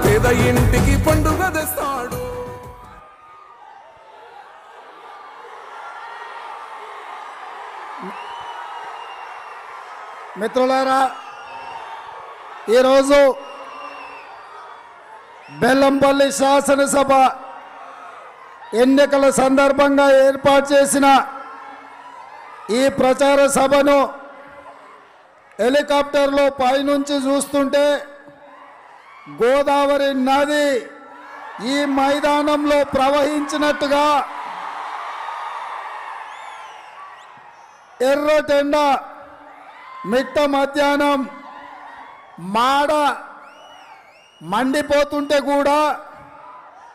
పేద ఇంటికి పండుగ తెస్తాడు. మిత్రులారా, ఈరోజు బెల్లంపల్లి శాసనసభ ఎన్నికల సందర్భంగా ఏర్పాటు చేసిన ఈ ప్రచార సభను హెలికాప్టర్లో పైనుంచి చూస్తుంటే గోదావరి నది ఈ మైదానంలో ప్రవహించినట్టుగా ఎర్రటెండ మిట్ట మధ్యాహ్నం మాడ మండిపోతుంటే కూడా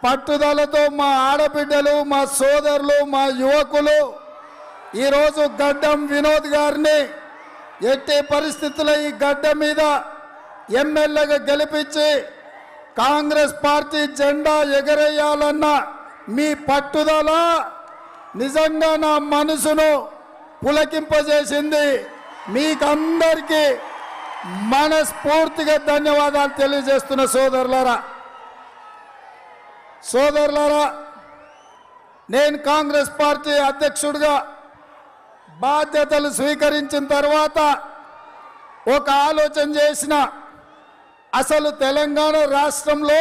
పట్టుదలతో మా ఆడబిడ్డలు, మా సోదరులు, మా యువకులు ఈరోజు గడ్డం వినోద్ గారిని ఎట్టి పరిస్థితుల్లో ఈ గడ్డ మీద ఎమ్మెల్యేగా గెలిపించి కాంగ్రెస్ పార్టీ జెండా ఎగరేయాలన్న మీ పట్టుదల నిజంగా నా మనసును పులకింపజేసింది. మీకందరికీ మనస్ఫూర్తిగా ధన్యవాదాలు తెలియజేస్తున్న సోదరులారా, నేను కాంగ్రెస్ పార్టీ అధ్యక్షుడిగా బాధ్యతలు స్వీకరించిన తర్వాత ఒక ఆలోచన చేసిన. అసలు తెలంగాణ రాష్ట్రంలో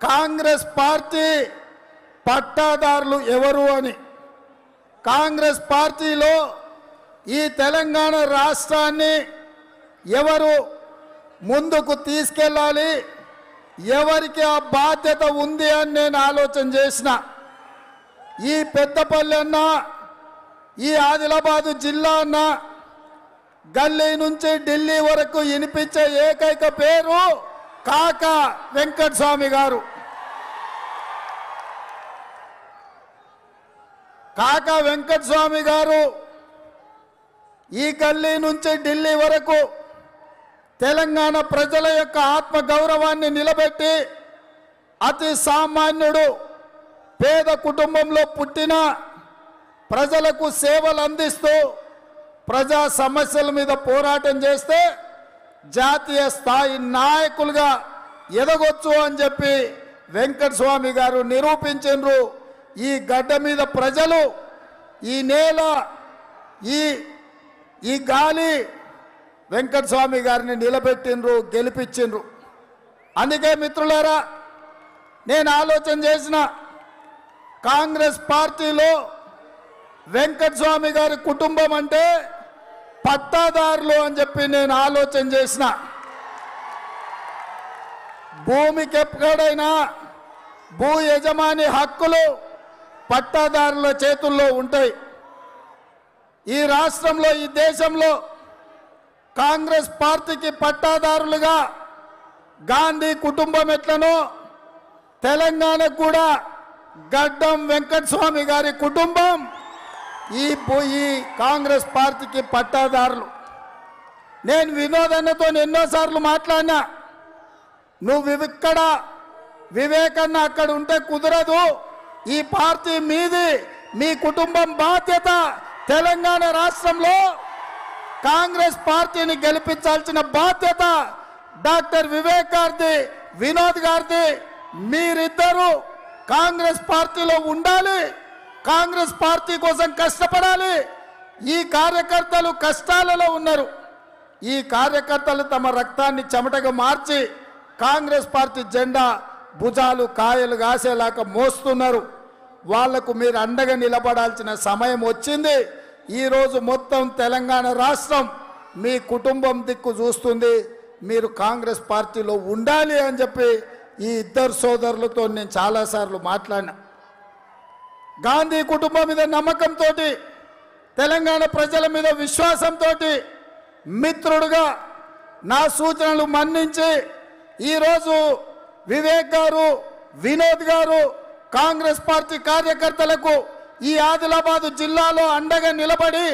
కాంగ్రెస్ పార్టీ పట్టాదారులు ఎవరు అని, కాంగ్రెస్ పార్టీలో ఈ తెలంగాణ రాష్ట్రాన్ని ఎవరు ముందుకు తీసుకెళ్ళాలి, ఎవరికి ఆ బాధ్యత ఉంది అని నేను ఆలోచన చేసిన. ఈ పెద్దపల్లి అన్న, ఈ ఆదిలాబాదు జిల్లా అన్న, గల్లీ నుంచి ఢిల్లీ వరకు వినిపించే ఏకైక పేరు కాకా వెంకటస్వామి గారు. కాకా వెంకటస్వామి గారు ఈ గల్లీ నుంచి ఢిల్లీ వరకు తెలంగాణ ప్రజల యొక్క ఆత్మ గౌరవాన్ని నిలబెట్టి అతి సామాన్యుడు, పేద కుటుంబంలో పుట్టిన ప్రజలకు సేవలు అందిస్తూ ప్రజా సమస్యల మీద పోరాటం చేస్తే జాతీయ స్థాయి నాయకులుగా ఎదగొచ్చు అని చెప్పి వెంకటస్వామి గారు నిరూపించారు. ఈ గడ్డ మీద ప్రజలు, ఈ నేల, ఈ గాలి వెంకటస్వామి గారిని నిలబెట్టిండ్రు, గెలిపించిండ్రు. అందుకే మిత్రులారా, నేను ఆలోచన చేసిన, కాంగ్రెస్ పార్టీలో వెంకటస్వామి గారి కుటుంబం అంటే పట్టాదారులు అని చెప్పి నేను ఆలోచన చేసిన. భూమికి ఎక్కడైనా భూ యజమాని హక్కులు పట్టాదారుల చేతుల్లో ఉంటాయి. ఈ రాష్ట్రంలో, ఈ దేశంలో కాంగ్రెస్ పార్టీకి పట్టాదారులుగా గాంధీ కుటుంబం ఎట్లనో తెలంగాణకు కూడా గడ్డం వెంకటస్వామి గారి కుటుంబం ఈ కాంగ్రెస్ పార్టీకి పట్టాదారులు. నేను వినోదన్నతో ఎన్నోసార్లు మాట్లాడినా, నువ్వు ఇక్కడ వివేకన్న అక్కడ ఉంటే కుదరదు, ఈ పార్టీ మీది, మీ కుటుంబం బాధ్యత. తెలంగాణ రాష్ట్రంలో కాంగ్రెస్ పార్టీని గెలిపించాల్సిన బాధ్యత డాక్టర్ వివేక్ గారిది, వినోద్ గారిది. మీరిద్దరూ కాంగ్రెస్ పార్టీలో ఉండాలి, కాంగ్రెస్ పార్టీ కోసం కష్టపడాలి. ఈ కార్యకర్తలు కష్టాలలో ఉన్నారు. ఈ కార్యకర్తలు తమ రక్తాన్ని చెమటగా మార్చి కాంగ్రెస్ పార్టీ జెండా భుజాలు కాయలు కాసేలాగా మోస్తున్నారు. వాళ్లకు మీరు అండగా నిలబడాల్సిన సమయం వచ్చింది. ఈరోజు మొత్తం తెలంగాణ రాష్ట్రం మీ కుటుంబం దిక్కు చూస్తుంది. మీరు కాంగ్రెస్ పార్టీలో ఉండాలి అని చెప్పి ఈ ఇద్దరు సోదరులతో నేను చాలాసార్లు మాట్లాడినా. గాంధీ కుటుంబం మీద నమ్మకంతో, తెలంగాణ ప్రజల మీద విశ్వాసంతో మిత్రుడుగా నా సూచనలు మన్నించి ఈరోజు వివేక్ గారు, వినోద్ గారు కాంగ్రెస్ పార్టీ కార్యకర్తలకు ఈ ఆదిలాబాదు జిల్లాలో అండగా నిలబడి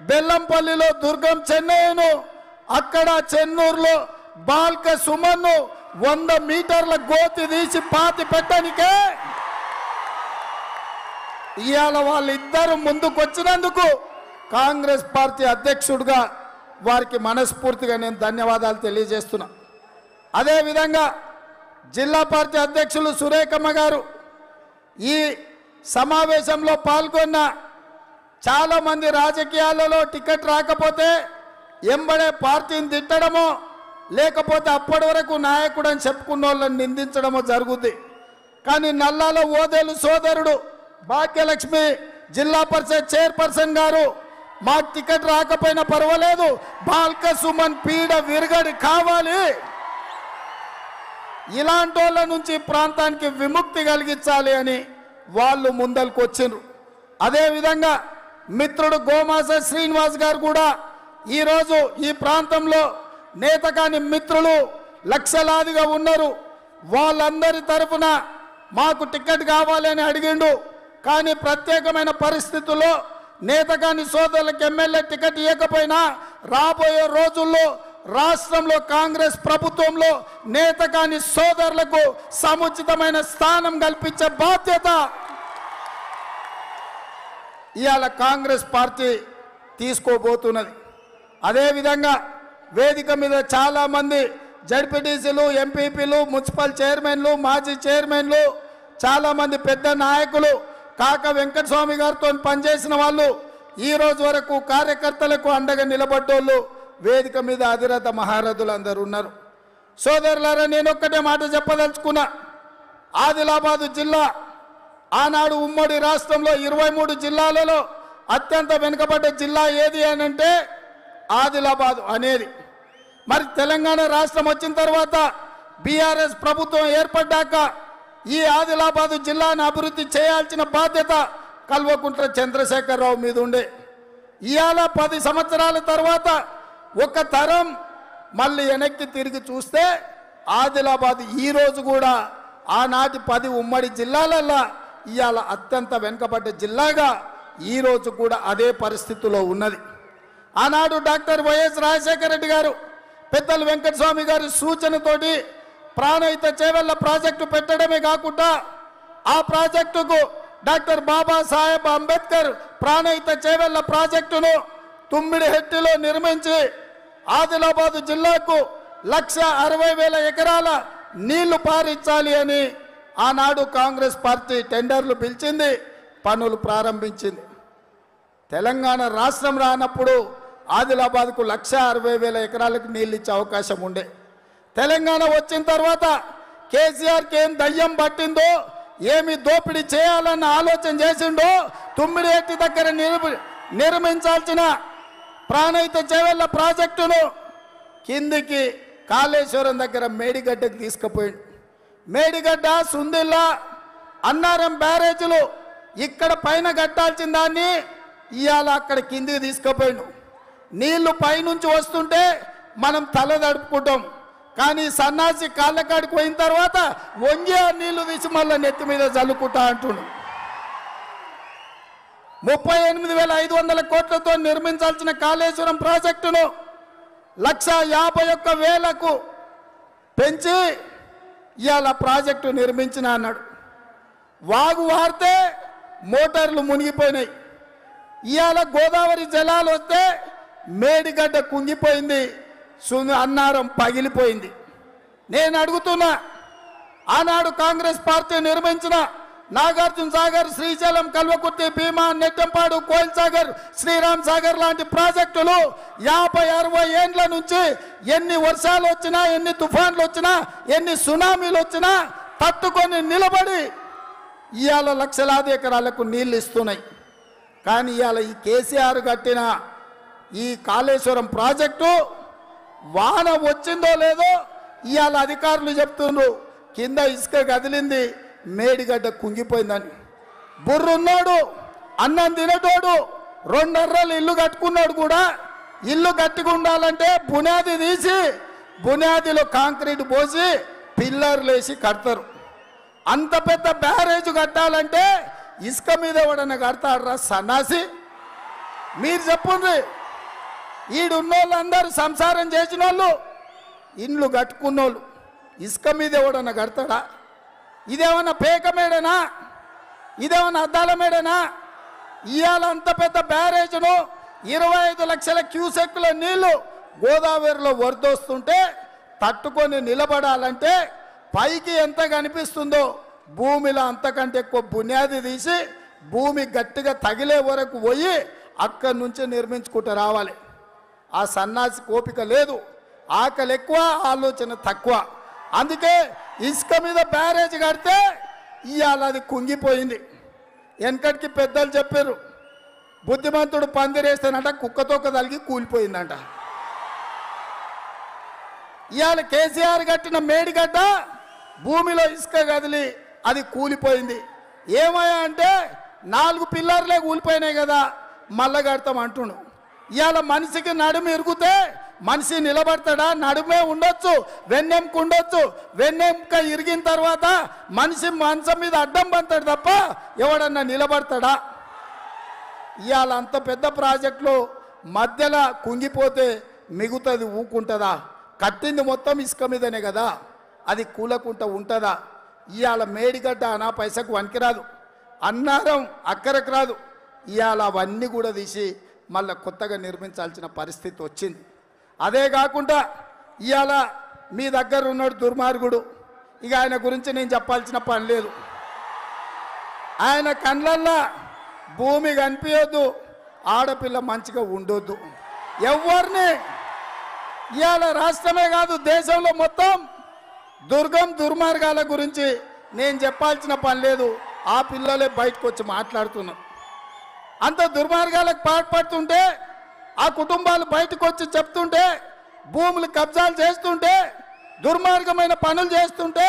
బెల్లంపల్లిలో దుర్గం చెన్నయ్యను, అక్కడ చెన్నూరులో బాల్క సుమన్ను 100 మీటర్ల గోతి తీసి పాతి పెట్టడానికే ఇవాళ వాళ్ళిద్దరూ ముందుకొచ్చినందుకు కాంగ్రెస్ పార్టీ అధ్యక్షుడిగా వారికి మనస్ఫూర్తిగా నేను ధన్యవాదాలు తెలియజేస్తున్నా. అదేవిధంగా జిల్లా పార్టీ అధ్యక్షులు సురేఖమ్మ గారు ఈ సమావేశంలో పాల్గొన్న చాలామంది రాజకీయాలలో టికెట్ రాకపోతే ఎంబడే పార్టీని తిట్టడమో లేకపోతే అప్పటి వరకు నాయకుడు అని చెప్పుకున్న వాళ్ళని నిందించడమో జరుగుద్ది. కానీ నల్లాల ఓదేలు సోదరుడు భాగ్యలక్ష్మి జిల్లా పరిషత్ చైర్పర్సన్ గారు మాకు టికెట్ రాకపోయినా పర్వాలేదు, బాల్క సుమన్ పీడ విరగడి కావాలి, ఇలాంటి వాళ్ళ నుంచి ప్రాంతానికి విముక్తి కలిగించాలి అని వాళ్ళు ముందలకు వచ్చిండ్రు. అదేవిధంగా మిత్రుడు గోమాస శ్రీనివాస్ గారు కూడా ఈరోజు ఈ ప్రాంతంలో నేతకాని మిత్రులు లక్షలాదిగా ఉన్నారు. వాళ్ళందరి తరఫున మాకు టికెట్ కావాలి అని అడిగిండు. కానీ ప్రత్యేకమైన పరిస్థితుల్లో నేతకాని సోదరులకు ఎమ్మెల్యే టికెట్ ఇవ్వకపోయినా రాబోయే రోజుల్లో రాష్ట్రంలో కాంగ్రెస్ ప్రభుత్వంలో నేతకాని సోదరులకు సముచితమైన స్థానం కల్పించే బాధ్యత ఇవాళ కాంగ్రెస్ పార్టీ తీసుకోబోతున్నది. అదేవిధంగా వేదిక మీద చాలామంది జడ్పీటీసీలు, ఎంపీపీలు, మున్సిపల్ చైర్మన్లు, మాజీ చైర్మన్లు, చాలామంది పెద్ద నాయకులు కాక వెంకటస్వామి గారితో పనిచేసిన వాళ్ళు ఈ రోజు వరకు కార్యకర్తలకు అండగా నిలబడ్డోళ్ళు వేదిక మీద అధిరథ మహారథులు అందరూ ఉన్నారు. సోదరులారా, నేను ఒక్కటే మాట చెప్పదలుచుకున్నా. ఆదిలాబాదు జిల్లా ఆనాడు ఉమ్మడి రాష్ట్రంలో 23 జిల్లాలలో అత్యంత వెనుకబడ్డ జిల్లా ఏది అని అంటే ఆదిలాబాదు అనేది. మరి తెలంగాణ రాష్ట్రం వచ్చిన తర్వాత బీఆర్ఎస్ ప్రభుత్వం ఏర్పడ్డాక ఈ ఆదిలాబాదు జిల్లాను అభివృద్ధి చేయాల్సిన బాధ్యత కల్వకుంట్ల చంద్రశేఖరరావు మీద ఉండే. ఇవాళ 10 సంవత్సరాల తర్వాత ఒక తరం మళ్ళీ వెనక్కి తిరిగి చూస్తే ఆదిలాబాద్ ఈరోజు కూడా ఆనాటి 10 ఉమ్మడి జిల్లాలల్లో ఇవాళ అత్యంత వెనుకబడ్డ జిల్లాగా ఈరోజు కూడా అదే పరిస్థితిలో ఉన్నది. ఆనాడు డాక్టర్ వైఎస్ రాజశేఖర రెడ్డి గారు పెద్దలు వెంకటస్వామి గారి సూచనతోటి ప్రాణహిత చేవెళ్ల ప్రాజెక్టు పెట్టడమే కాకుండా ఆ ప్రాజెక్టుకు డాక్టర్ బాబాసాహెబ్ అంబేద్కర్ ప్రాణహిత చేవెళ్ల ప్రాజెక్టును తుమ్మిడిహెట్టిలో నిర్మించి ఆదిలాబాదు జిల్లాకు 1,60,000 ఎకరాల నీళ్లు పారించాలి అని ఆనాడు కాంగ్రెస్ పార్టీ టెండర్లు పిలిచింది, పనులు ప్రారంభించింది. తెలంగాణ రాష్ట్రం రానప్పుడు ఆదిలాబాద్కు 1,60,000 ఎకరాలకు నీళ్ళు ఇచ్చే అవకాశం ఉండే. తెలంగాణ వచ్చిన తర్వాత కేసీఆర్కి ఏం దయ్యం పట్టిందో, ఏమి దోపిడీ చేయాలన్న ఆలోచన చేసిండో, తుమ్మిడిహెట్టి దగ్గర నిర్మించాల్సిన ప్రాణహిత చేవెళ్ల ప్రాజెక్టును కిందికి కాళేశ్వరం దగ్గర మేడిగడ్డకు తీసుకుపోయిండు. మేడిగడ్డ, సుందిల్లా, అన్నారం బ్యారేజీలు ఇక్కడ పైన కట్టాల్సిన దాన్ని ఇవాళ అక్కడ కిందికి తీసుకుపోయిండు. నీళ్లు పైనుంచి వస్తుంటే మనం తల తడుపుకుంటాం, కానీ సన్నాసి కాళ్ళకాడికి పోయిన తర్వాత వంగి ఆ నీళ్లు తీసి మళ్ళీ నెత్తి మీద చల్లుకుంటా అంటుండు. 38,500 కోట్లతో నిర్మించాల్సిన కాళేశ్వరం ప్రాజెక్టును 1,51,000కు పెంచి ఇవాళ ప్రాజెక్టు నిర్మించిన అన్నాడు. వాగు వారితే మోటార్లు మునిగిపోయినాయి. ఇవాళ గోదావరి జలాలు వస్తే మేడిగడ్డ కుంగిపోయింది, అన్నారం పగిలిపోయింది. నేను అడుగుతున్నా, ఆనాడు కాంగ్రెస్ పార్టీ నిర్మించిన నాగార్జున సాగర్, శ్రీశైలం, కల్వకుర్తి, భీమా, నెట్టంపాడు, కోయిల్ సాగర్, శ్రీరామ్ సాగర్ లాంటి ప్రాజెక్టులు 50-60 ఏండ్ల నుంచి ఎన్ని వర్షాలు వచ్చినా, ఎన్ని తుఫాన్లు వచ్చినా, ఎన్ని సునామీలు వచ్చినా తట్టుకొని నిలబడి ఇవాళ లక్షలాది ఎకరాలకు నీళ్ళు ఇస్తున్నాయి. కానీ ఇవాళ ఈ కేసీఆర్ కట్టిన ఈ కాళేశ్వరం ప్రాజెక్టు వాన వచ్చిందో లేదో ఇవాళ అధికారులు చెప్తున్నారు, కింద ఇసుక కదిలింది, మేడిగడ్డ కుంగిపోయిందని. బుర్రున్నాడు, అన్నం తినేటోడు, 2 అర్రలు ఇల్లు కట్టుకున్నాడు కూడా ఇల్లు గట్టిగా ఉండాలంటే బునాది తీసి బునాదిలో కాంక్రీట్ పోసి పిల్లర్లు వేసి కడతారు. అంత పెద్ద బ్యారేజ్ కట్టాలంటే ఇసుక మీద ఎవడన్నా కడతాడరా సన్నాసి? మీరు చెప్పండి. ఈడున్నోళ్ళు అందరూ సంసారం చేసిన వాళ్ళు, ఇండ్లు కట్టుకున్నోళ్ళు ఇసుక మీద ఎవడన్నా కడతాడా? ఇదేమన్నా పేక మేడనా? ఇదేమన్నా అద్దాల మేడనా? ఇవాళ అంత పెద్ద బ్యారేజ్ను 25 లక్షల క్యూసెక్కుల నీళ్లు గోదావరిలో వరదొస్తుంటే తట్టుకొని నిలబడాలంటే పైకి ఎంత కనిపిస్తుందో భూమిలో అంతకంటే ఎక్కువ బునియాది తీసి భూమి గట్టిగా తగిలే వరకు పోయి అక్కడి నుంచి నిర్మించుకుంటూ రావాలి. ఆ సన్నాసి కోపిక లేదు, ఆకలి ఎక్కువ, ఆలోచన తక్కువ. అందుకే ఇసుక మీద బ్యారేజ్ కడితే ఇవాళ అది కుంగిపోయింది. వెనకటికి పెద్దలు చెప్పారు, బుద్ధిమంతుడు పందిరేస్తానంట కుక్కతోక తలిగి కూలిపోయిందంట. ఇవాళ కేసీఆర్ కట్టిన మేడిగడ్డ భూమిలో ఇసుక కదిలి అది కూలిపోయింది. ఏమయ్యా అంటే 4 పిల్లర్లే కూలిపోయినాయి కదా, మళ్ళా కడతాం అంటుండు. ఇవాళ మనిషికి నడుము ఇరుగుతే మనిషి నిలబడతాడా? నడుమే ఉండొచ్చు, వెన్నెంక ఉండొచ్చు. వెన్నెంక ఇరిగిన తర్వాత మనిషి మంచం మీద అడ్డం పంతాడు తప్ప ఎవడన్నా నిలబడతాడా? ఇవాళ అంత పెద్ద ప్రాజెక్టులో మధ్యలో కుంగిపోతే మిగుతుంది ఊకుంటుందా? కట్టింది మొత్తం ఇసుక మీదనే కదా, అది కూలకుంట ఉంటుందా? ఇవాళ మేడిగడ్డ అనా పైసకు వనికిరాదు, అన్నారం అక్కరకు రాదు. ఇవాళ అవన్నీ కూడా తీసి మళ్ళీ కొత్తగా నిర్మించాల్సిన పరిస్థితి వచ్చింది. అదే కాకుండా ఇవాళ మీ దగ్గర ఉన్నాడు దుర్మార్గుడు, ఇక ఆయన గురించి నేను చెప్పాల్సిన పని లేదు. ఆయన కళ్ళల్లో భూమి కనిపించొద్దు, ఆడపిల్ల మంచిగా ఉండొద్దు. ఎవరిని ఇవాళ రాష్ట్రమే కాదు దేశంలో మొత్తం దుర్మార్గాల గురించి నేను చెప్పాల్సిన పని లేదు. ఆ పిల్లలే బయటకు వచ్చి మాట్లాడుతున్నారు. అంత దుర్మార్గాలకు పాటుపడుతుంటే, ఆ కుటుంబాలు బయటకు వచ్చి చెప్తుంటే, భూములు కబ్జాలు చేస్తుంటే, దుర్మార్గమైన పనులు చేస్తుంటే,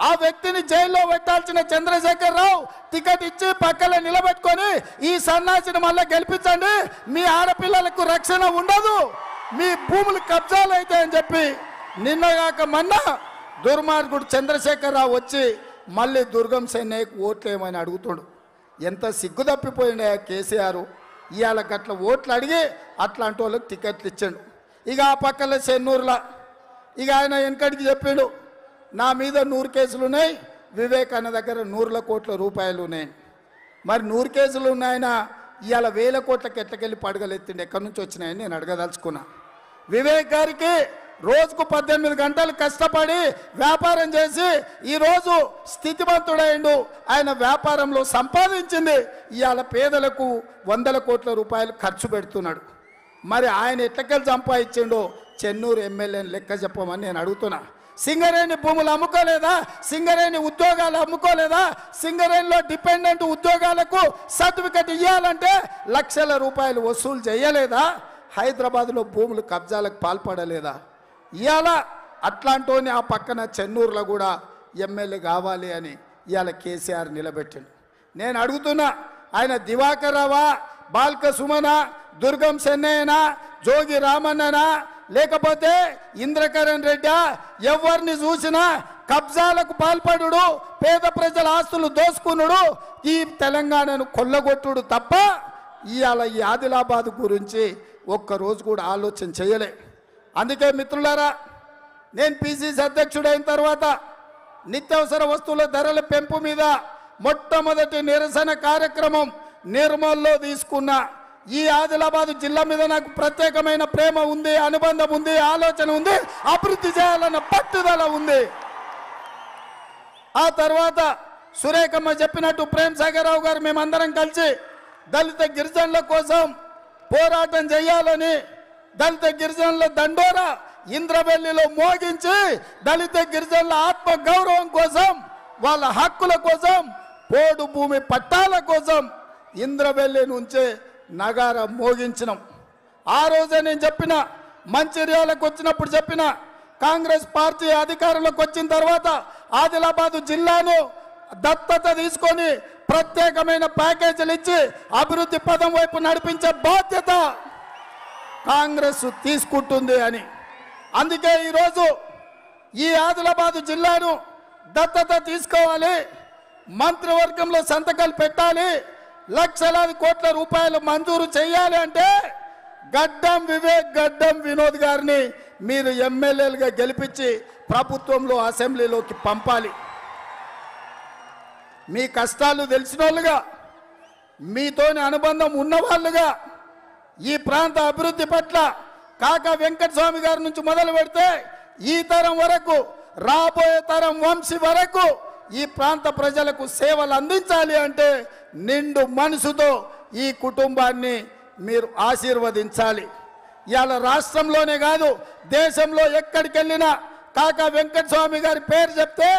ఆ వ్యక్తిని జైల్లో పెట్టాల్సిన చంద్రశేఖరరావు టికెట్ ఇచ్చి పక్కన నిలబెట్టుకొని ఈ సన్నాసిని మళ్ళీ గెలిపించండి, మీ ఆడపిల్లలకు రక్షణ ఉండదు, మీ భూములు కబ్జాలు అవుతాయని చెప్పి నిన్నగాక మొన్న దుర్మార్గుడు చంద్రశేఖరరావు వచ్చి మళ్ళీ దుర్గం సెన్నయ్యకు ఓట్లేమని అడుగుతాడు. ఎంత సిగ్గు తప్పిపోయిండే కేసీఆర్. ఇవాళ గట్ల ఓట్లు అడిగి అట్లాంటి వాళ్ళకి టికెట్లు ఇచ్చాడు. ఇక ఆ పక్కన చెన్నూరులా ఇక ఆయన వెనకడికి చెప్పాడు, నా మీద 100 కేసులు ఉన్నాయి, వివేక్ అన్న దగ్గర 100 కోట్ల రూపాయలు ఉన్నాయి. మరి 100 కేసులు ఉన్నాయన ఇవాళ 1000 కోట్లకి ఎట్లకెళ్ళి పడగలెత్తిండి, ఎక్కడి నుంచి వచ్చినాయని నేను అడగదలుచుకున్నా. వివేక్ గారికి రోజుకు 18 గంటలు కష్టపడి వ్యాపారం చేసి ఈరోజు స్థితిమంతుడైండు. ఆయన వ్యాపారంలో సంపాదించింది ఇవాళ పేదలకు 100 కోట్ల రూపాయలు ఖర్చు పెడుతున్నాడు. మరి ఆయన ఎట్లకెళ్ళి సంపాదించిండో చెన్నూరు ఎమ్మెల్యేని లెక్క చెప్పమని నేను అడుగుతున్నా. సింగరేణి భూములు అమ్ముకోలేదా? సింగరేణి ఉద్యోగాలు అమ్ముకోలేదా? సింగరేణిలో డిపెండెంట్ ఉద్యోగాలకు సర్టిఫికెట్ ఇవ్వాలంటే లక్షల రూపాయలు వసూలు చేయలేదా? హైదరాబాద్లో భూములు కబ్జాలకు పాల్పడలేదా? ఇవాళ అట్లాంటోని ఆ పక్కన చెన్నూరులో కూడా ఎమ్మెల్యే కావాలి అని ఇవాళ కేసీఆర్ నిలబెట్టిండు. నేను అడుగుతున్నా, ఆయన దివాకర్ రావా, బాల్క సుమన, దుర్గం చెన్నయ్యనా, జోగి రామన్ననా, లేకపోతే ఇంద్రకరణ్ రెడ్డా? ఎవరిని చూసినా కబ్జాలకు పాల్పడు, పేద ప్రజల ఆస్తులు దోసుకునుడు, ఈ తెలంగాణను కొల్లగొట్టుడు తప్ప ఇవాళ ఈ ఆదిలాబాద్ గురించి ఒక్కరోజు కూడా ఆలోచన చేయలే. అందుకే మిత్రులారా, నేను పిసిసి అధ్యక్షుడైన తర్వాత నిత్యావసర వస్తువుల ధరల పెంపు మీద మొట్టమొదటి నిరసన కార్యక్రమం నిర్మల్లో తీసుకున్న. ఈ ఆదిలాబాద్ జిల్లా మీద నాకు ప్రత్యేకమైన ప్రేమ ఉంది, అనుబంధం ఉంది, ఆలోచన ఉంది, అభివృద్ధి చేయాలన్న పట్టుదల ఉంది. ఆ తర్వాత సురేఖమ్మ చెప్పినట్టు ప్రేమ్ సాగర్ రావు గారు మేమందరం కలిసి దళిత గిరిజనుల కోసం పోరాటం చేయాలని దళిత గిరిజనుల దండోరా ఇంద్రవెల్లిలో మోగించి దళిత గిరిజనుల ఆత్మ గౌరవం కోసం, వాళ్ళ హక్కుల కోసం, పోడు భూమి పట్టాల కోసం ఇంద్రవెల్లి నుంచే నగారం మోగించినాం. ఆ రోజే నేను చెప్పిన, మంచిర్యాలకు వచ్చినప్పుడు చెప్పిన, కాంగ్రెస్ పార్టీ అధికారంలోకి వచ్చిన తర్వాత ఆదిలాబాద్ జిల్లాను దత్తత తీసుకొని ప్రత్యేకమైన ప్యాకేజీలు ఇచ్చి అభివృద్ధి పదం వైపు నడిపించే బాధ్యత కాంగ్రెస్ తీసుకుంటుంది అని. అందుకే ఈరోజు ఈ ఆదిలాబాద్ జిల్లాను దత్తత తీసుకోవాలి, మంత్రివర్గంలో సంతకాలు పెట్టాలి, లక్షలాది కోట్ల రూపాయలు మంజూరు చేయాలి అంటే గడ్డం వివేక్, గడ్డం వినోద్ గారిని మీరు ఎమ్మెల్యేలుగా గెలిపించి ప్రభుత్వంలో అసెంబ్లీలోకి పంపాలి. మీ కష్టాలు తెలిసిన వాళ్ళుగా, మీతోని అనుబంధం ఉన్నవాళ్ళుగా, ఈ ప్రాంత అభివృద్ధి పట్ల కాకా వెంకటస్వామి గారి నుంచి మొదలు పెడితే ఈ తరం వరకు రాబోయే తరం వంశీ వరకు ఈ ప్రాంత ప్రజలకు సేవలు అందించాలి అంటే నిండు మనసుతో ఈ కుటుంబాన్ని మీరు ఆశీర్వదించాలి. ఇవాళ రాష్ట్రంలోనే కాదు దేశంలో ఎక్కడికి వెళ్ళినా కాకా వెంకటస్వామి గారి పేరు చెప్తే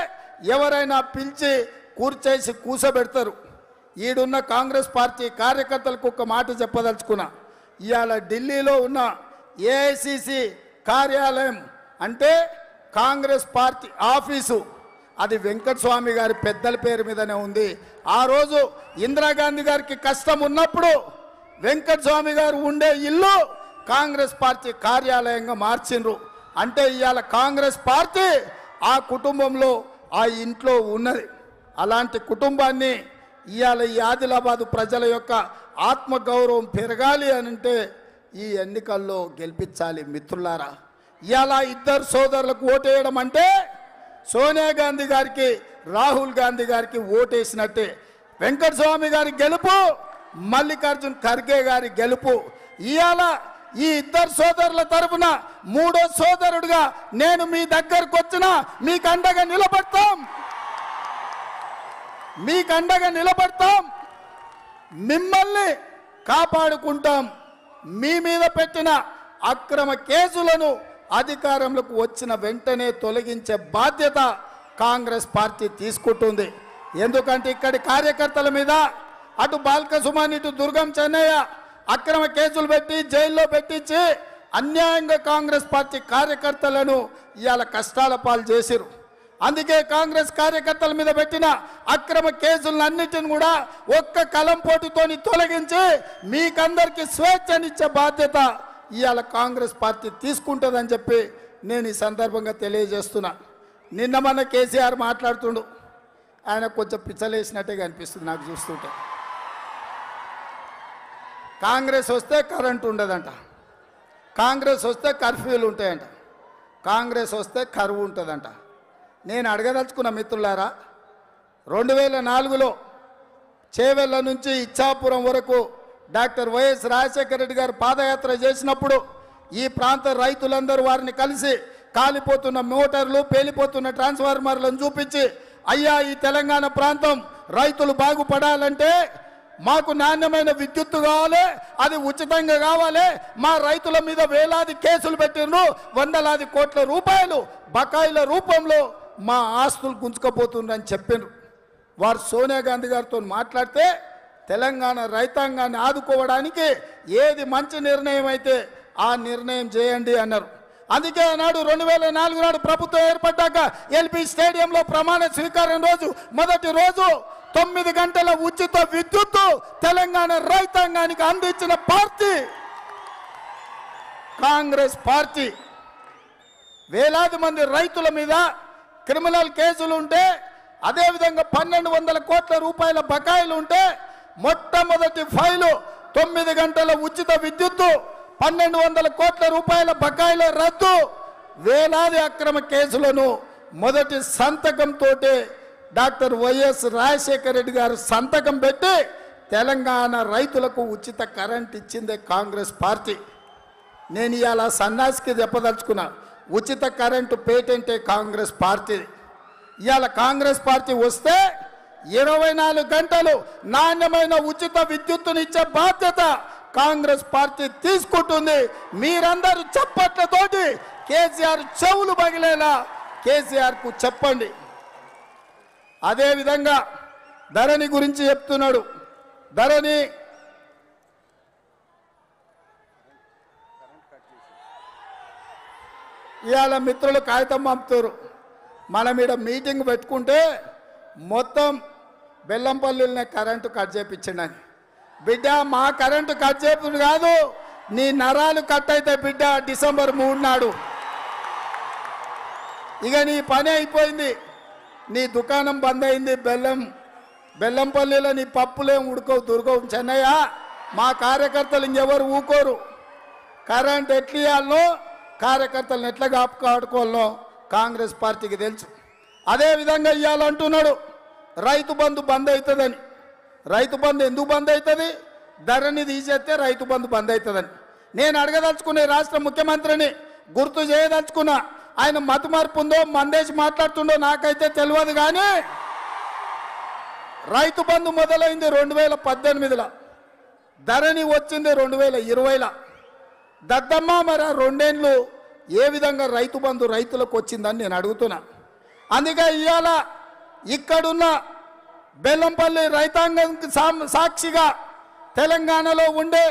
ఎవరైనా పిలిచి కూర్చేసి కూసబెడతారు. ఈడున్న కాంగ్రెస్ పార్టీ కార్యకర్తలకు ఒక మాట చెప్పదలుచుకున్నా. ఇవాళ ఢిల్లీలో ఉన్న ఏఐసిసి కార్యాలయం అంటే కాంగ్రెస్ పార్టీ ఆఫీసు అది వెంకటస్వామి గారి పెద్దల పేరు మీదనే ఉంది. ఆ రోజు ఇందిరాగాంధీ గారికి కష్టం ఉన్నప్పుడు వెంకటస్వామి గారు ఉండే ఇల్లు కాంగ్రెస్ పార్టీ కార్యాలయంగా మార్చిండ్రు. అంటే ఇవాళ కాంగ్రెస్ పార్టీ ఆ కుటుంబంలో ఆ ఇంట్లో ఉన్నది. అలాంటి కుటుంబాన్ని ఇవాళ ఈ ఆదిలాబాదు ప్రజల యొక్క ఆత్మగౌరవం పెరగాలి అని అంటే ఈ ఎన్నికల్లో గెలిపించాలి మిత్రులారా. ఇవాళ ఇద్దరు సోదరులకు ఓటేయడం అంటే సోనియా గాంధీ గారికి రాహుల్ గాంధీ గారికి ఓటేసినట్టే. వెంకటస్వామి గారి గెలుపు, మల్లికార్జున్ ఖర్గే గారి గెలుపు. ఇవాళ ఈ ఇద్దరు సోదరుల తరఫున మూడో సోదరుడిగా నేను మీ దగ్గరకు వచ్చినా మీకు అండగా నిలబడతాం, మీకు అండగా నిలబడతాం, మిమ్మల్ని కాపాడుకుంటాం. మీ మీద పెట్టిన అక్రమ కేసులను అధికారంలోకి వచ్చిన వెంటనే తొలగించే బాధ్యత కాంగ్రెస్ పార్టీ తీసుకుంటుంది. ఎందుకంటే ఇక్కడి కార్యకర్తల మీద అటు బాల్క సుమన్ ఇటు దుర్గం చెన్నయ్య అక్రమ కేసులు పెట్టి జైల్లో పెట్టించి అన్యాయంగా కాంగ్రెస్ పార్టీ కార్యకర్తలను ఇవాళ కష్టాల పాలు చేసిరు. అందుకే కాంగ్రెస్ కార్యకర్తల మీద పెట్టిన అక్రమ కేసులన్నిటిని కూడా ఒక్క కలం పోటుతోని తొలగించి మీకందరికీ స్వేచ్ఛనిచ్చే బాధ్యత ఇవాళ కాంగ్రెస్ పార్టీ తీసుకుంటుందని చెప్పి నేను ఈ సందర్భంగా తెలియజేస్తున్నా. నిన్న మన కేసీఆర్ మాట్లాడుతుండు, ఆయన కొంచెం పిచ్చలేసినట్టుగా అనిపిస్తుంది నాకు చూస్తుంటే. కాంగ్రెస్ వస్తే కరెంటు ఉండదంట, కాంగ్రెస్ వస్తే కర్ఫ్యూలు ఉంటాయంట, కాంగ్రెస్ వస్తే కరువు ఉంటుందంట. నేను అడగదలుచుకున్న మిత్రులారా, 2004లో చేవెళ్ళ నుంచి ఇచ్చాపురం వరకు డాక్టర్ వైఎస్ రాజశేఖర రెడ్డి గారు పాదయాత్ర చేసినప్పుడు ఈ ప్రాంత రైతులందరూ వారిని కలిసి కాలిపోతున్న మోటార్లు పేలిపోతున్న ట్రాన్స్ఫార్మర్లను చూపించి, అయ్యా ఈ తెలంగాణ ప్రాంతం రైతులు బాగుపడాలంటే మాకు నాణ్యమైన విద్యుత్తు కావాలి, అది ఉచితంగా కావాలి, మా రైతుల మీద వేలాది కేసులు పెట్టిండ్రు, వందలాది కోట్ల రూపాయలు బకాయిల రూపంలో మా ఆస్తులు గుంజుకపోతుండ్రని చెప్పిండ్రు. వారు సోనియా గాంధీ గారితో మాట్లాడితే తెలంగాణ రైతాంగాన్ని ఆదుకోవడానికి ఏది మంచి నిర్ణయం అయితే ఆ నిర్ణయం చేయండి అన్నారు. అందుకే ఆనాడు 2004 నాడు ప్రభుత్వం ఏర్పడ్డాక ఎల్బీ స్టేడియంలో ప్రమాణ స్వీకారం రోజు మొదటి రోజు 9 గంటల ఉచిత విద్యుత్తు తెలంగాణ రైతాంగానికి అందించిన పార్టీ కాంగ్రెస్ పార్టీ. వేలాది మంది రైతుల మీద క్రిమినల్ కేసులు ఉంటే, అదేవిధంగా 1200 కోట్ల రూపాయల బకాయిలు ఉంటే మొట్టమొదటి ఫైలు 9 గంటల ఉచిత విద్యుత్తు, 1200 కోట్ల రూపాయల బకాయిల రద్దు, వేలాది అక్రమ కేసులను మొదటి సంతకంతో డాక్టర్ వైఎస్ రాజశేఖర రెడ్డి గారు సంతకం పెట్టి తెలంగాణ రైతులకు ఉచిత కరెంట్ ఇచ్చిందే కాంగ్రెస్ పార్టీ. నేను ఇవాళ సన్నాసికి చెప్పదలుచుకున్నా, ఉచిత కరెంటు పేటెంటే కాంగ్రెస్ పార్టీ. ఇవాళ కాంగ్రెస్ పార్టీ వస్తే 24 గంటలు నాణ్యమైన ఉచిత విద్యుత్తునిచ్చే బాధ్యత కాంగ్రెస్ పార్టీ తీసుకుంటుంది. మీరందరూ చప్పట్లతోటి కేసీఆర్ చెవులు పగిలేలా కేసీఆర్కు చెప్పండి. అదేవిధంగా ధరణి గురించి చెప్తున్నాడు. ధరణి ఇవాళ మిత్రులు కాగితం పంపుతారు, మనం ఈడ మీటింగ్ పెట్టుకుంటే మొత్తం బెల్లంపల్లిలోనే కరెంటు కట్ చేయించండి. బిడ్డ మా కరెంటు కట్ చేయించు కాదు, నీ నరాలు కట్ అయితే బిడ్డ డిసెంబర్ 3 నాడు ఇక నీ పని అయిపోయింది, నీ దుకాణం బంద్ అయింది. బెల్లంపల్లిలో నీ పప్పులేం ఉడకవు దుర్గవు. చెన్నయ్య మా కార్యకర్తలు ఇంకెవరు ఊకోరు. కరెంట్ ఎట్లా ఇవ్వాలనో కార్యకర్తలను ఎట్లా కాపాడుకోవాలనో కాంగ్రెస్ పార్టీకి తెలుసు. అదేవిధంగా ఇవ్వాలంటున్నాడు రైతు బంధు బంద్ అవుతుందని. రైతు బంధు ఎందుకు బంద్ అవుతుంది? ధరని తీసేస్తే రైతు బంధు బంద్ అవుతుందని. నేను అడగదలుచుకునే రాష్ట్ర ముఖ్యమంత్రిని గుర్తు చేయదలుచుకున్నా, ఆయన మతిమార్పు ఉందో మందేసి మాట్లాడుతుండో నాకైతే తెలియదు. కానీ రైతు బంధు మొదలైంది 2018లో, ధరణి వచ్చింది 2020లో. దద్దమ్మ మరి 2 ఏళ్ళు ఏ విధంగా రైతు బంధు రైతులకు వచ్చిందని నేను అడుగుతున్నా. అందుకే ఇవాళ ఇక్కడున్న బెల్లంపల్లి రైతాంగం సాక్షిగా తెలంగాణలో ఉండే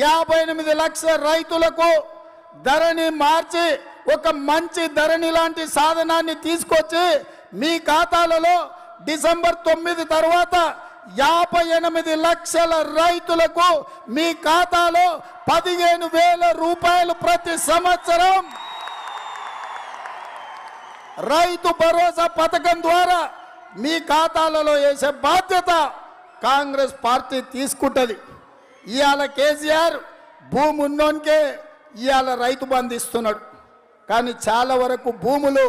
58 లక్షల రైతులకు ధరణి మార్చి ఒక మంచి ధరణి లాంటి సాధనాన్ని తీసుకొచ్చి మీ ఖాతాలలో డిసెంబర్ 9 తర్వాత 58 లక్షల రైతులకు మీ ఖాతాలో 15,000 రూపాయలు ప్రతి సంవత్సరం రైతు భరోసా పథకం ద్వారా మీ ఖాతాలలో వేసే బాధ్యత కాంగ్రెస్ పార్టీ తీసుకుంటుంది. ఇవాళ కేసీఆర్ భూమి ఉన్నోనికే ఇవాళ రైతు బంధు ఇస్తున్నాడు. కానీ చాలా వరకు భూములు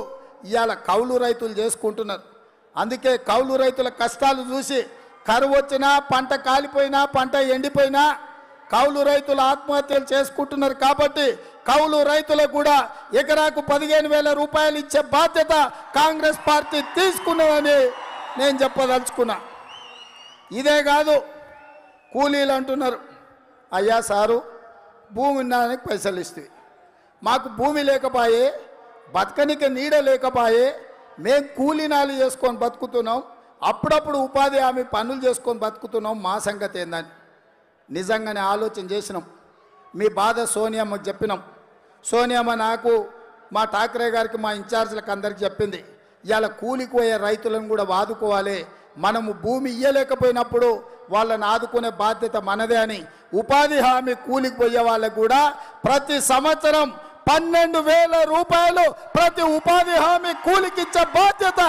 ఇవాళ కౌలు రైతులు చేసుకుంటున్నారు. అందుకే కౌలు రైతుల కష్టాలు చూసి కరువు వచ్చినా, పంట కాలిపోయినా, పంట ఎండిపోయినా కౌలు రైతులు ఆత్మహత్యలు చేసుకుంటున్నారు. కాబట్టి కౌలు రైతులకు కూడా ఎకరాకు 15,000 రూపాయలు ఇచ్చే బాధ్యత కాంగ్రెస్ పార్టీ తీసుకున్నదని నేను చెప్పదలుచుకున్నా. ఇదే కాదు, కూలీలు అంటున్నారు, అయ్యా సారు భూమి ఉన్నానికి పైసలు ఇస్తే మాకు భూమి లేకపోయే, బతకనికి నీడ లేకపోయే, మేము కూలీనాలు చేసుకొని బతుకుతున్నాం, అప్పుడప్పుడు ఉపాధి హామీ పనులు చేసుకొని బతుకుతున్నాం, మా సంగతి ఏందని నిజంగానే ఆలోచన చేసినాం. మీ బాధ సోనియమ్మకి చెప్పినాం. సోనియమ్మ నాకు, మా ఠాకరే గారికి, మా ఇన్ఛార్జీలకు అందరికి చెప్పింది, ఇవాళ కూలికి పోయే రైతులను కూడా ఆదుకోవాలి, మనము భూమి ఇయ్యలేకపోయినప్పుడు వాళ్ళని ఆదుకునే బాధ్యత మనదే అని ఉపాధి హామీ కూలికి పోయే వాళ్ళకు కూడా ప్రతి సంవత్సరం 12,000 రూపాయలు ప్రతి ఉపాధి హామీ కూలికి ఇచ్చే బాధ్యత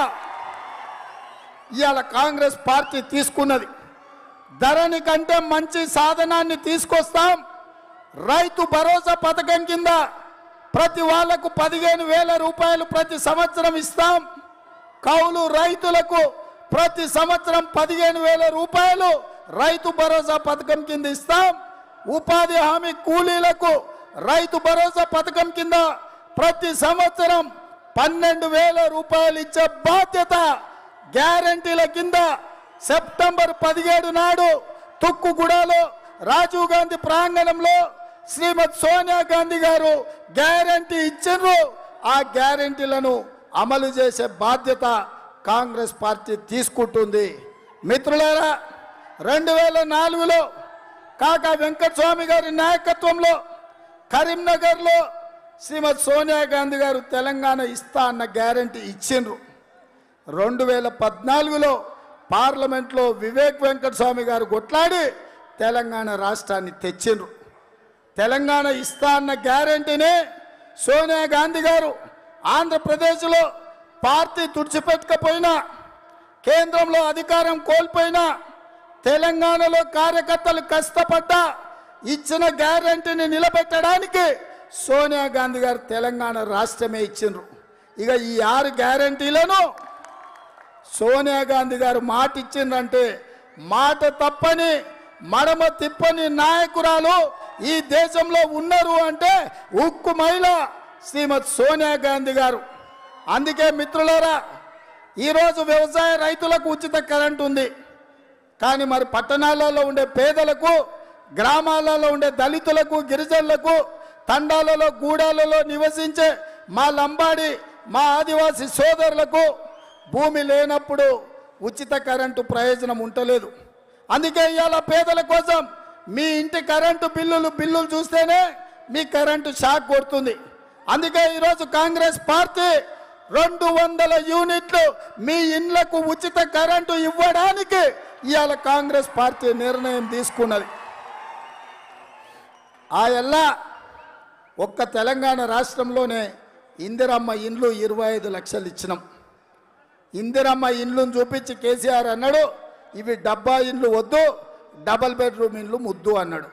ఇవాళ కాంగ్రెస్ పార్టీ తీసుకున్నది. ధరణి కంటే మంచి సాధనాన్ని తీసుకొస్తాం. రైతు భరోసా పథకం కింద ప్రతి వాళ్లకు 15,000 రూపాయలు ప్రతి సంవత్సరం ఇస్తాం. కౌలు రైతులకు ప్రతి సంవత్సరం 15,000 రూపాయలు రైతు భరోసా పథకం కింద ఇస్తాం. ఉపాధి హామీ కూలీలకు రైతు భరోసా పథకం కింద ప్రతి సంవత్సరం 12,000 రూపాయలు ఇచ్చే బాధ్యత గ్యారంటీల కింద సెప్టెంబర్ 17 నాడు తుక్కుగూడలో రాజీవ్ గాంధీ ప్రాంగణంలో శ్రీమతి సోనియా గాంధీ గారు గ్యారంటీ ఇచ్చిండ్రు. ఆ గ్యారంటీలను అమలు చేసే బాధ్యత కాంగ్రెస్ పార్టీ తీసుకుంటుంది. మిత్రులారా, 2004లో కాకా వెంకటస్వామి గారి నాయకత్వంలో కరీంనగర్లో శ్రీమతి సోనియా గాంధీ గారు తెలంగాణ ఇస్తా అన్న గ్యారంటీ ఇచ్చిండ్రు. 2014లో పార్లమెంట్లో వివేక్ వెంకటస్వామి గారు కొట్లాడి తెలంగాణ రాష్ట్రాన్ని తెచ్చిండ్రు. తెలంగాణ ఇస్తా అన్న గ్యారంటీని సోనియా గాంధీ గారు ఆంధ్రప్రదేశ్లో పార్టీ తుడిచిపెట్టకపోయినా, కేంద్రంలో అధికారం కోల్పోయినా, తెలంగాణలో కార్యకర్తలు కష్టపడ్డా ఇచ్చిన గ్యారంటీని నిలబెట్టడానికి సోనియా గాంధీ గారు తెలంగాణ రాష్ట్రమే ఇచ్చిండ్రు. ఇక ఈ 6 గ్యారంటీలను సోనియా గాంధీ గారు మాట ఇచ్చిండ్రంటే మాట తప్పని, మడమ తిప్పని నాయకురాలు ఈ దేశంలో ఉన్నారు అంటే ఉక్కు మహిళ శ్రీమతి సోనియా గాంధీ గారు. అందుకే మిత్రులారా, ఈరోజు వ్యవసాయ రైతులకు ఉచిత కరెంట్ ఉంది. కానీ మరి పట్టణాలలో ఉండే పేదలకు, గ్రామాలలో ఉండే దళితులకు, గిరిజనులకు, తండాలలో, గూడాలలో నివసించే మా లంబాడి, మా ఆదివాసీ సోదరులకు భూమి లేనప్పుడు ఉచిత కరెంటు ప్రయోజనం ఉండలేదు. అందుకే ఇవాళ పేదల కోసం మీ ఇంటి కరెంటు బిల్లులు చూస్తేనే మీ కరెంటు షాక్ కొడుతుంది. అందుకే ఈరోజు కాంగ్రెస్ పార్టీ 200 యూనిట్లు మీ ఇండ్లకు ఉచిత కరెంటు ఇవ్వడానికి ఇవాళ కాంగ్రెస్ పార్టీ నిర్ణయం తీసుకున్నది. ఆ ఎల్లా ఒక్క తెలంగాణ రాష్ట్రంలోనే ఇందిరమ్మ ఇండ్లు 25 లక్షలు ఇచ్చినాం. ఇందిరమ్మ ఇండ్లను చూపించి కేసీఆర్ అన్నాడు, ఇవి డబ్బా ఇండ్లు వద్దు, డబల్ బెడ్రూమ్ ఇండ్లు ముద్దు అన్నాడు.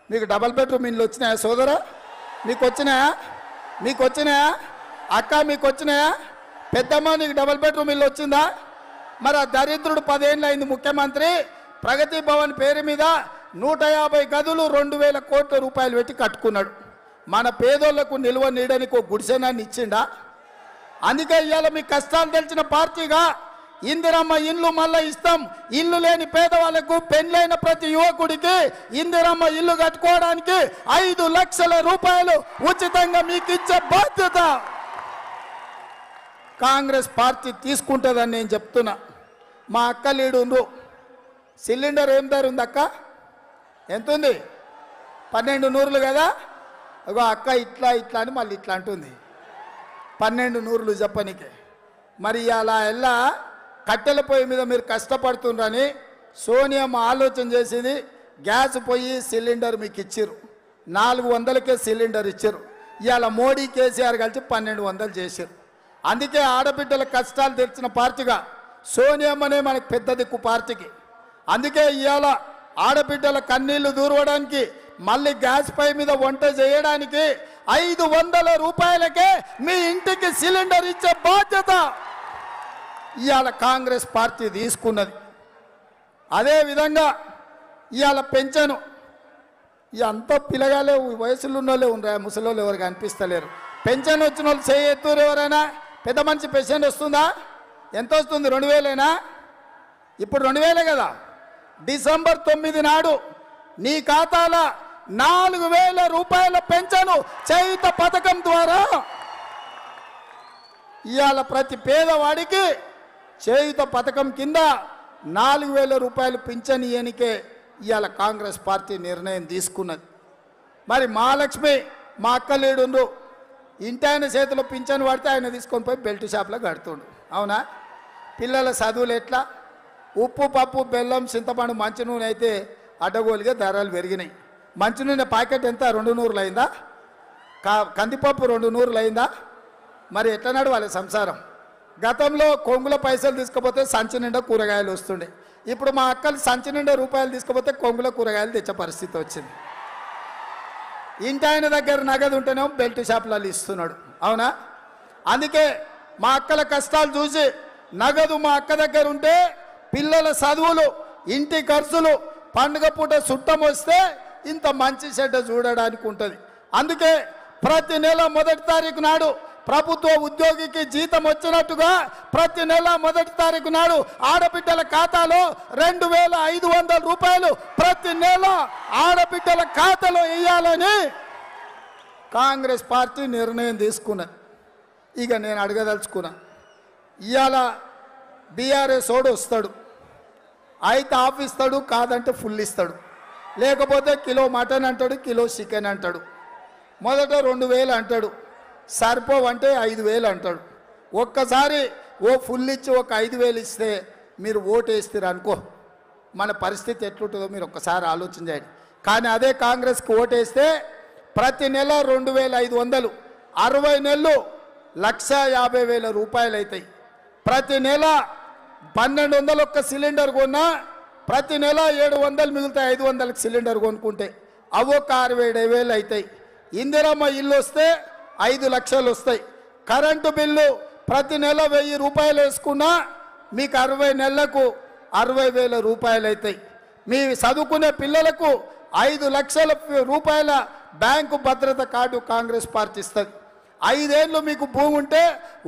మీకు డబల్ బెడ్రూమ్ ఇండ్లు వచ్చినాయా సోదరా? మీకు వచ్చినాయా? మీకు వచ్చినాయా అక్క? మీకు వచ్చినాయా? పెద్దమ్మ, నీకు డబల్ బెడ్రూమ్ ఇల్లు వచ్చిందా? మరి ఆ దరిద్రుడు 10 ఏళ్ళు అయింది ముఖ్యమంత్రి, ప్రగతి భవన్ పేరు మీద 150 గదులు 2,000 కోట్ల రూపాయలు పెట్టి కట్టుకున్నాడు. మన పేదోళ్లకు నిల్వ నీడనికి ఒక గుడిసెనాన్ని ఇచ్చిండా? అందుకే ఇవాళ మీ కష్టాలు తెలిసిన పార్టీగా ఇందిరమ్మ ఇల్లు మళ్ళా ఇస్తాం, ఇల్లు లేని పేదవాళ్లకు, పెళ్ళైన ప్రతి యువకుడికి ఇందిరమ్మ ఇల్లు కట్టుకోవడానికి 5 లక్షల రూపాయలు ఉచితంగా మీకు ఇచ్చే బాధ్యత కాంగ్రెస్ పార్టీ తీసుకుంటుందని నేను చెప్తున్నా. మా అక్క లీడు సిలిండర్ ఏం ధర ఉంది అక్క? ఎంత ఉంది? 1200 కదా. అగో అక్క ఇట్లా ఇట్లా అని మళ్ళీ ఇట్లా అంటుంది. 1200 చెప్పనికే. మరి అలా ఎలా కట్టెల పొయ్యి మీద మీరు కష్టపడుతుండ్రని సోనియమ్మ ఆలోచన చేసేది. గ్యాస్ పొయ్యి సిలిండర్ మీకు ఇచ్చారు, 400కే సిలిండర్ ఇచ్చారు. ఇవాళ మోడీ కేసీఆర్ కలిసి 1200 చేశారు. అందుకే ఆడబిడ్డల కష్టాలు తెచ్చిన పార్టీగా సోనియమ్మనే మనకు పెద్ద దిక్కు పార్టీకి. అందుకే ఇవాళ ఆడబిడ్డల కన్నీళ్లు దూరవడానికి, మళ్ళీ గ్యాస్ పై మీద వంట చేయడానికి 500 రూపాయలకే మీ ఇంటికి సిలిండర్ ఇచ్చే బాధ్యత ఇవాళ కాంగ్రెస్ పార్టీ తీసుకున్నది. అదేవిధంగా ఇవాళ పెంచను అంతా పిల్లగాలే వయసులో ఉన్న వాళ్ళే ఉండరా, ముసలోళ్ళు ఎవరు కనిపిస్తలేరు. పెన్షన్ వచ్చిన వాళ్ళు చేయెత్తురు. ఎవరైనా పెద్ద మనిషి పెన్షన్ వస్తుందా? ఎంత వస్తుంది? 2000ఏనా? ఇప్పుడు 2000 కదా. డిసెంబర్ 9 నాడు నీ ఖాతాలో 4000 రూపాయల పెన్షన్ చేయుత పథకం ద్వారా ఇవాళ ప్రతి పేదవాడికి చేయుత పథకం కింద 4000 రూపాయలు పింఛన్ ఇయ్యనికే ఇవాళ కాంగ్రెస్ పార్టీ నిర్ణయం తీసుకున్నది. మరి మహాలక్ష్మి మా అక్క లేడు, ఇంటి ఆయన చేతిలో పింఛన్ పడితే ఆయన తీసుకొని పోయి బెల్ట్ షాప్లో కడుతుండు. అవునా? పిల్లల చదువులు ఎట్లా? ఉప్పు, పప్పు, బెల్లం, చింతపండు, మంచినూనె అయితే అడ్డగోలుగా ధరలు పెరిగినాయి. మంచినూనె ప్యాకెట్ ఎంత? 200 అయిందా? కందిపప్పు 200 అయిందా? మరి ఎట్లా నడవాలి సంసారం? గతంలో కొంగుల పైసలు తీసుకపోతే సంచి నిండా కూరగాయలు వస్తుండే. ఇప్పుడు మా అక్కలు సంచి నిండా రూపాయలు తీసుకపోతే కొంగుల కూరగాయలు తెచ్చే పరిస్థితి వచ్చింది. ఇంటి ఆయన దగ్గర నగదు ఉంటేనేమో బెల్ట్ షాపులలో ఇస్తున్నాడు. అవునా? అందుకే మా అక్కల కష్టాలు చూసి నగదు మా అక్క దగ్గర ఉంటే పిల్లల చదువులు, ఇంటి ఖర్చులు, పండుగ పూట చుట్టం వస్తే ఇంత మంచి చెడ్డ చూడడానికి ఉంటుంది. అందుకే ప్రతి నెల 1వ తారీఖు నాడు ప్రభుత్వ ఉద్యోగికి జీతం వచ్చినట్టుగా ప్రతి నెల 1వ తారీఖు నాడు ఆడబిడ్డల ఖాతాలో 2500 రూపాయలు ప్రతి నెల ఆడబిడ్డల ఖాతాలో వేయాలని కాంగ్రెస్ పార్టీ నిర్ణయం తీసుకున్నది. ఇక నేను అడగదలుచుకున్నా, ఇవాళ బీఆర్ఎస్ ఓడు వస్తాడు, అయితే హాఫ్ ఇస్తాడు, కాదంటే ఫుల్ ఇస్తాడు, లేకపోతే కిలో మటన్ అంటాడు, కిలో చికెన్ అంటాడు. మొదట 2000 అంటాడు, సరిపోవంటే 5000 అంటాడు. ఒక్కసారి ఓ ఫుల్ ఇచ్చి ఒక 5000 ఇస్తే మీరు ఓటు వేస్తారు అనుకో, మన పరిస్థితి ఎట్లుంటుందో మీరు ఒక్కసారి ఆలోచన చేయండి. కానీ అదే కాంగ్రెస్కి ఓటేస్తే ప్రతి నెల 2500, 60 నెలలు 1,50,000 రూపాయలు అవుతాయి. ప్రతి నెల 1200 ఒక్క సిలిండర్ కొన్నా ప్రతి నెల 700 మిగులుతాయి. 500కి సిలిండర్ కొనుక్కుంటే అవొక్క 67,000 అవుతాయి. ఇందిరమ్మ ఇల్లు వస్తే 5 లక్షలు వస్తాయి. కరెంటు బిల్లు ప్రతి నెల 1000 రూపాయలు వేసుకున్నా మీకు 60 నెలలకు 60,000 రూపాయలు అవుతాయి. మీ చదువుకునే పిల్లలకు 5 లక్షల రూపాయల బ్యాంకు భద్రత కార్డు కాంగ్రెస్ పార్టీ ఇస్తుంది. 5 ఏళ్ళు మీకు భూమి ఉంటే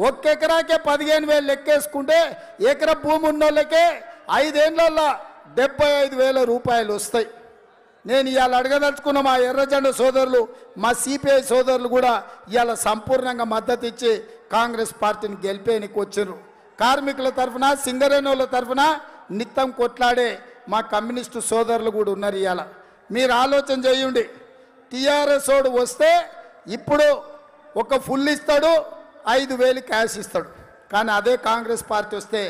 1 ఎకరాకే 15,000 లెక్కేసుకుంటే ఎకరా భూమి ఉన్న వాళ్ళకే 5 ఏళ్ళల్లో 75,000 రూపాయలు వస్తాయి. నేను ఇవాళ అడగదలుచుకున్న మా ఎర్రజెండ సోదరులు, మా సిపిఐ సోదరులు కూడా ఇవాళ సంపూర్ణంగా మద్దతు ఇచ్చి కాంగ్రెస్ పార్టీని గెలిపేనికి వచ్చారు. కార్మికుల తరఫున, సింగరేణుల తరఫున నిత్యం కొట్లాడే మా కమ్యూనిస్టు సోదరులు కూడా ఉన్నారు. ఇవాళ మీరు ఆలోచన చేయండి, టీఆర్ఎస్ ఓడు వస్తే ఇప్పుడు ఒక ఫుల్ ఇస్తాడు, 5,000 క్యాష్ ఇస్తాడు. కానీ అదే కాంగ్రెస్ పార్టీ వస్తే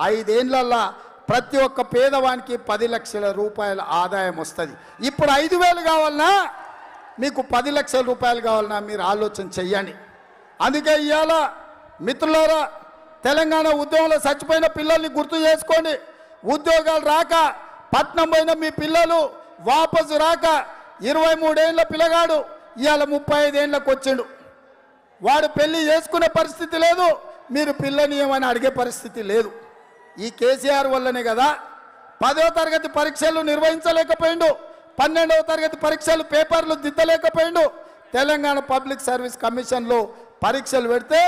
5 ఏళ్ళల్లో ప్రతి ఒక్క పేదవానికి 10 లక్షల రూపాయల ఆదాయం వస్తుంది. ఇప్పుడు 5,000 కావాలన్నా మీకు 10 లక్షల రూపాయలు కావాలన్నా మీరు ఆలోచన చెయ్యండి. అందుకే ఇవాళ మిత్రులారా, తెలంగాణ ఉద్యమంలో చచ్చిపోయిన పిల్లల్ని గుర్తు చేసుకోండి. ఉద్యోగాలు రాక పట్నం పోయిన మీ పిల్లలు వాపసు రాక 23 ఏళ్ళ పిల్లగాడు ఇవాళ 35 ఏళ్ళకి వచ్చిండు. వాడు పెళ్లి చేసుకునే పరిస్థితి లేదు, మీరు పిల్లనియమని అడిగే పరిస్థితి లేదు. ఈ కేసీఆర్ వల్లనే కదా 10వ తరగతి పరీక్షలు నిర్వహించలేకపోయిండు, 12వ తరగతి పరీక్షలు పేపర్లు దిద్దలేకపోయిండు. తెలంగాణ పబ్లిక్ సర్వీస్ కమిషన్లో పరీక్షలు పెడితే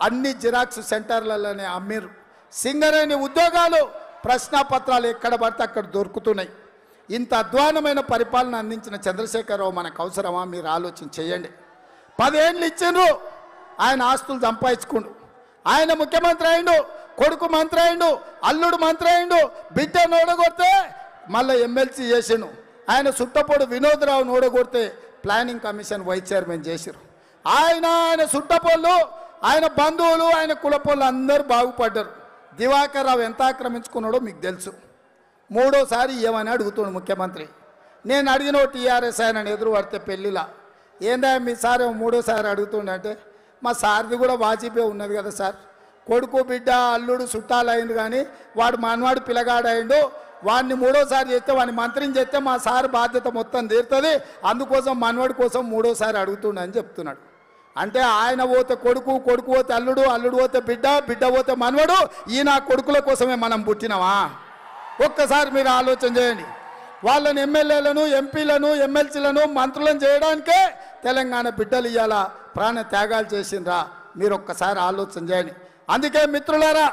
అన్ని జిరాక్స్ సెంటర్లలోనే అమ్మిరు. సింగరేణి ఉద్యోగాలు ప్రశ్నాపత్రాలు ఎక్కడ పడితే అక్కడ దొరుకుతున్నాయి. ఇంత అధ్వానమైన పరిపాలన అందించిన చంద్రశేఖరరావు మనకు అవసరమా? మీరు ఆలోచన చేయండి. 10 ఏళ్ళు ఇచ్చిండ్రు, ఆయన ఆస్తులు సంపాదించుకుండు. ఆయన ముఖ్యమంత్రి అయిండు, కొడుకు మంత్రి అయిండు, అల్లుడు మంత్రి అయిండు, బిడ్డ నోడగొడితే మళ్ళీ ఎమ్మెల్సీ చేసిండు. ఆయన సుట్టపోడు వినోద్రావు నోడగొడితే ప్లానింగ్ కమిషన్ వైస్ చైర్మన్ చేసిరు. ఆయన సుట్టపోళ్ళు, ఆయన బంధువులు, ఆయన కులపోళ్ళు అందరూ బాగుపడ్డారు. దివాకర్ రావు ఎంత ఆక్రమించుకున్నాడో మీకు తెలుసు. 3ఓసారి ఏమని అడుగుతుండు ముఖ్యమంత్రి. నేను అడిగిన టీఆర్ఎస్ ఆయన ఎదురు పడితే పెళ్ళిలా, ఏందా మీ సార్ 3ఓసారి అడుగుతుండంటే, మా సార్ది కూడా వాజిబే ఉన్నది కదా సార్, కొడుకు బిడ్డ అల్లుడు చుట్టాలు అయింది కానీ వాడు మనవాడు పిల్లగాడయిండు, వాడిని 3ఓసారి చేస్తే వాడిని మంత్రిని చేస్తే మా సార్ బాధ్యత మొత్తం తీరుతుంది, అందుకోసం మనవాడి కోసం 3ఓసారి అడుగుతుండని చెప్తున్నాడు. అంటే ఆయన పోతే కొడుకు, కొడుకు పోతే అల్లుడు, అల్లుడు పోతే బిడ్డ, బిడ్డ పోతే మనవడు. ఈయన కొడుకుల కోసమే మనం పుట్టినామా? ఒక్కసారి మీరు ఆలోచన చేయండి. వాళ్ళని ఎమ్మెల్యేలను, ఎంపీలను, ఎమ్మెల్సీలను, మంత్రులను చేయడానికే తెలంగాణ బిడ్డలు ఇవాళ ప్రాణ త్యాగాలు చేసిండ్రా? మీరు ఒక్కసారి ఆలోచన చేయండి. అందుకే మిత్రులారా,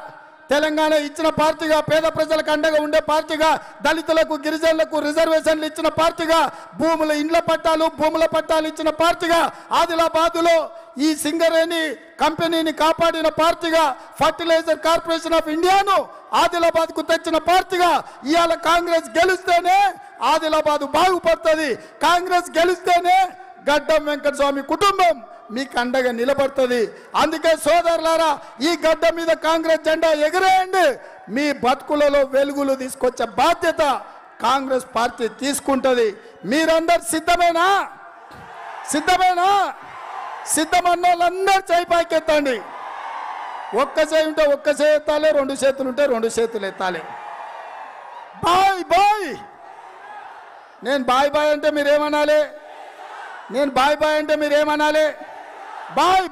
తెలంగాణ ఇచ్చిన పార్టీగా, పేద ప్రజలకు అండగా ఉండే పార్టీగా, దళితులకు గిరిజనులకు రిజర్వేషన్లు ఇచ్చిన పార్టీగా, భూముల ఇండ్ల పట్టాలు, భూముల పట్టాలు ఇచ్చిన పార్టీగా, ఆదిలాబాదులో ఈ సింగరేణి కంపెనీని కాపాడిన పార్టీగా, ఫర్టిలైజర్ కార్పొరేషన్ ఆఫ్ ఇండియాను ఆదిలాబాద్కు తెచ్చిన పార్టీగా ఇవాళ కాంగ్రెస్ గెలిస్తేనే ఆదిలాబాదు బాగుపడుతుంది. కాంగ్రెస్ గెలిస్తేనే గడ్డం వెంకటస్వామి కుటుంబం మీకు అండగా నిలబడుతుంది. అందుకే సోదరులారా, ఈ గడ్డ మీద కాంగ్రెస్ జెండా ఎగరేయండి. మీ బతుకులలో వెలుగులు తీసుకొచ్చే బాధ్యత కాంగ్రెస్ పార్టీ తీసుకుంటుంది. మీరందరు సిద్ధమేనా? సిద్ధమన్న వాళ్ళందరూ చేయి పైకెత్తండి. ఒక్క చేయి ఉంటే ఒక్క చేయి ఎత్తాలి, 2 చేతులు ఉంటే 2 చేతులు ఎత్తాలి. బాయ్. నేను బాయ్ అంటే మీరేమనాలి? నేను బాయ్ అంటే మీరేమనాలి? బాయ్.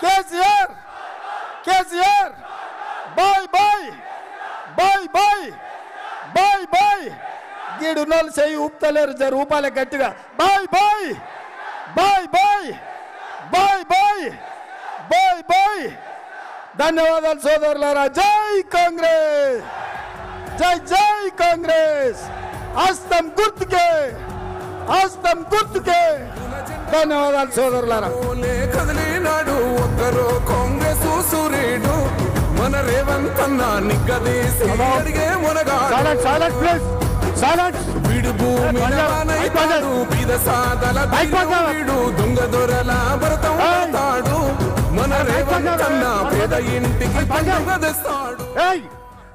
కేసీఆర్ బాయ్. గీడున్నోళ్ళు చెయ్యి ఊపుతలేరు, జర ఊపాలే గట్టిగా. బాయ్. ధన్యవాదాలు సోదరులారా. జై కాంగ్రెస్, జై కాంగ్రెస్. హస్తం గుర్తుకే. ధన్యవాదాలు సోదరులారా. కదిలినాడు ఒక్కరో కాంగ్రెస్ సూర్యుడు, మన రేవంత్ అన్న నిగ్గదీసి అడిగే మునగాడు. వీడు భూమి బీద సాదల వీడు దొంగ దొరల భరతం మన రేవంత్ అన్న పేద ఇంటికి పండుగ తెస్తాడు.